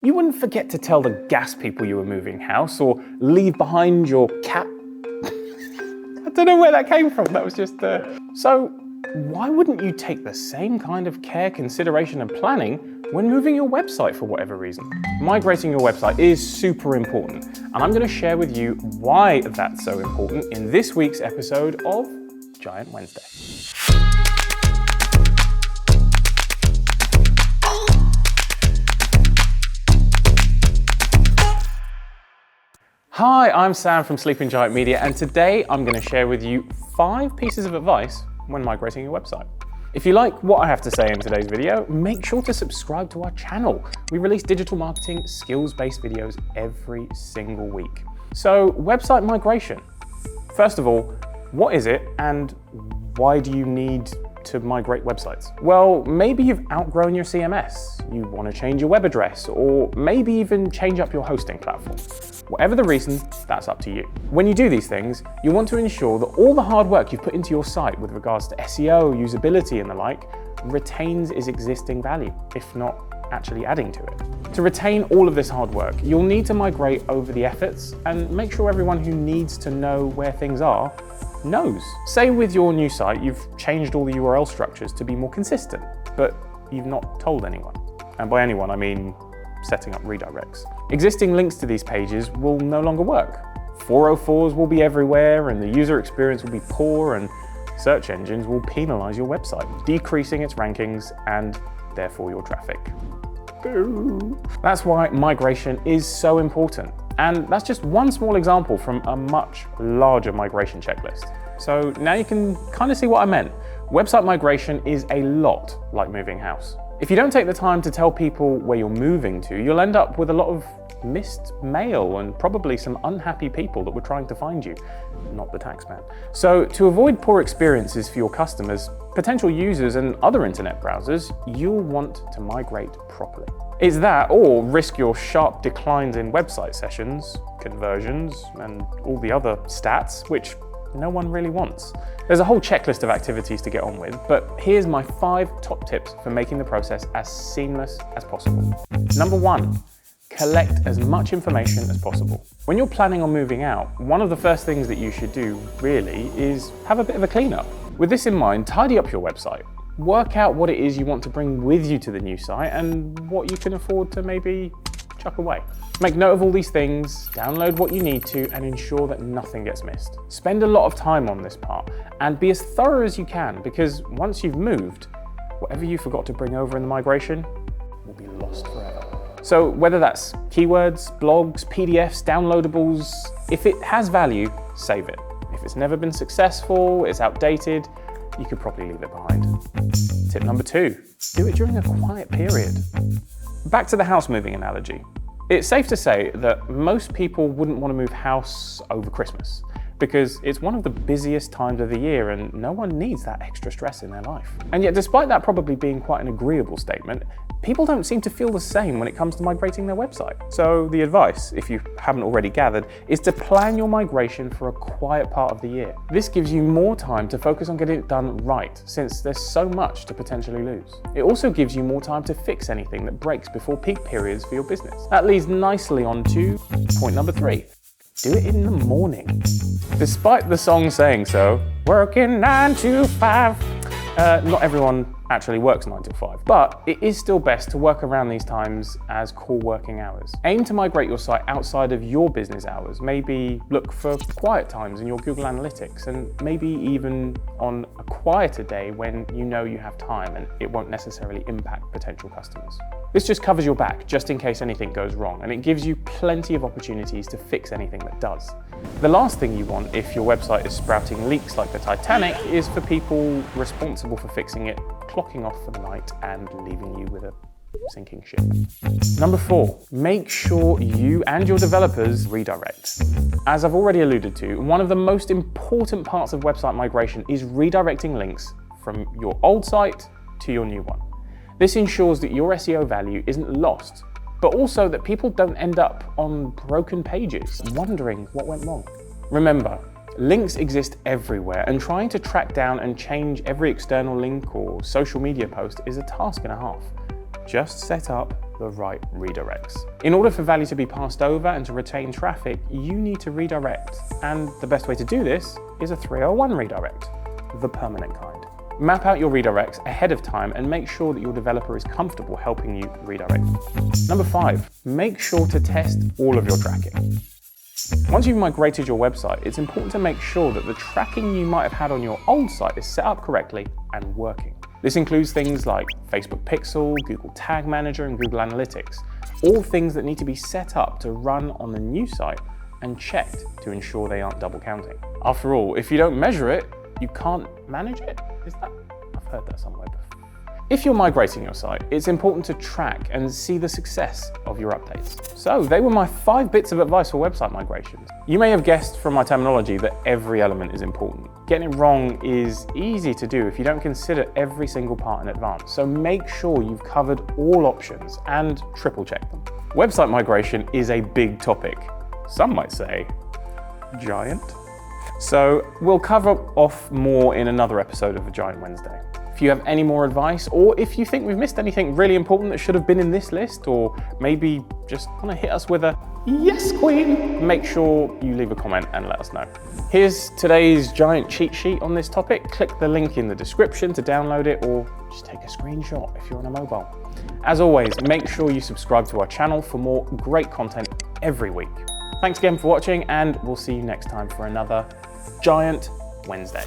You wouldn't forget to tell the gas people you were moving house or leave behind your cat. I don't know where that came from, that was just So, why wouldn't you take the same kind of care, consideration and planning when moving your website for whatever reason? Migrating your website is super important, and I'm going to share with you why that's so important in this week's episode of Giant Wednesday. Hi, I'm Sam from Sleeping Giant Media, and today I'm going to share with you 5 pieces of advice when migrating your website. If you like what I have to say in today's video, make sure to subscribe to our channel. We release digital marketing, skills-based videos every single week. So, website migration. First of all, what is it and why do you need to migrate websites? Well, maybe you've outgrown your CMS, you want to change your web address, or maybe even change up your hosting platform. Whatever the reason, that's up to you. When you do these things, you want to ensure that all the hard work you've put into your site with regards to SEO, usability and the like, retains its existing value, if not actually adding to it. To retain all of this hard work, you'll need to migrate over the efforts and make sure everyone who needs to know where things are knows. Say with your new site, you've changed all the URL structures to be more consistent, but you've not told anyone. And by anyone, I mean setting up redirects. Existing links to these pages will no longer work. 404s will be everywhere and the user experience will be poor, and search engines will penalize your website, decreasing its rankings and therefore your traffic. Boo. That's why migration is so important. And that's just one small example from a much larger migration checklist. So now you can kind of see what I meant. Website migration is a lot like moving house. If you don't take the time to tell people where you're moving to, you'll end up with a lot of missed mail and probably some unhappy people that were trying to find you, not the taxman. So to avoid poor experiences for your customers, potential users and other internet browsers, you'll want to migrate properly. It's that, or risk your sharp declines in website sessions, conversions, and all the other stats, which no one really wants. There's a whole checklist of activities to get on with, but here's my 5 top tips for making the process as seamless as possible. Number 1, collect as much information as possible. When you're planning on moving out, one of the first things that you should do, really, is have a bit of a cleanup. With this in mind, tidy up your website. Work out what it is you want to bring with you to the new site and what you can afford to maybe chuck away. Make note of all these things, download what you need to, and ensure that nothing gets missed. Spend a lot of time on this part and be as thorough as you can, because once you've moved, whatever you forgot to bring over in the migration will be lost forever. So whether that's keywords, blogs, PDFs, downloadables, if it has value, save it. If it's never been successful, it's outdated, you could probably leave it behind. Tip number 2, do it during a quiet period. Back to the house moving analogy. It's safe to say that most people wouldn't want to move house over Christmas, because it's one of the busiest times of the year and no one needs that extra stress in their life. And yet, despite that probably being quite an agreeable statement, people don't seem to feel the same when it comes to migrating their website. So the advice, if you haven't already gathered, is to plan your migration for a quiet part of the year. This gives you more time to focus on getting it done right, since there's so much to potentially lose. It also gives you more time to fix anything that breaks before peak periods for your business. That leads nicely on to point number 3. Do it in the morning. Despite the song saying so, working 9 to 5. Not everyone actually works 9 to 5, but it is still best to work around these times as core working hours. Aim to migrate your site outside of your business hours. Maybe look for quiet times in your Google Analytics, and maybe even on a quieter day when you know you have time and it won't necessarily impact potential customers. This just covers your back just in case anything goes wrong, and it gives you plenty of opportunities to fix anything that does. The last thing you want if your website is sprouting leaks like the Titanic is for people responsible for fixing it clocking off for the night and leaving you with a sinking ship. Number 4, make sure you and your developers redirect. As I've already alluded to, one of the most important parts of website migration is redirecting links from your old site to your new one. This ensures that your SEO value isn't lost, but also that people don't end up on broken pages wondering what went wrong. Remember, links exist everywhere, and trying to track down and change every external link or social media post is a task and a half. Just set up the right redirects. In order for value to be passed over and to retain traffic, you need to redirect. And the best way to do this is a 301 redirect, the permanent kind. Map out your redirects ahead of time and make sure that your developer is comfortable helping you redirect. Number 5, make sure to test all of your tracking. Once you've migrated your website, it's important to make sure that the tracking you might have had on your old site is set up correctly and working. This includes things like Facebook Pixel, Google Tag Manager, and Google Analytics, all things that need to be set up to run on the new site and checked to ensure they aren't double counting. After all, if you don't measure it, you can't manage it? I've heard that somewhere before. If you're migrating your site, it's important to track and see the success of your updates. So they were my 5 bits of advice for website migrations. You may have guessed from my terminology that every element is important. Getting it wrong is easy to do if you don't consider every single part in advance. So make sure you've covered all options and triple check them. Website migration is a big topic. Some might say, giant. So we'll cover off more in another episode of A Giant Wednesday. If you have any more advice, or if you think we've missed anything really important that should have been in this list, or maybe just want to hit us with a yes queen, make sure you leave a comment and let us know. Here's today's giant cheat sheet on this topic. Click the link in the description to download it, or just take a screenshot if you're on a mobile. As always, make sure you subscribe to our channel for more great content every week. Thanks again for watching, and we'll see you next time for another Giant Wednesday.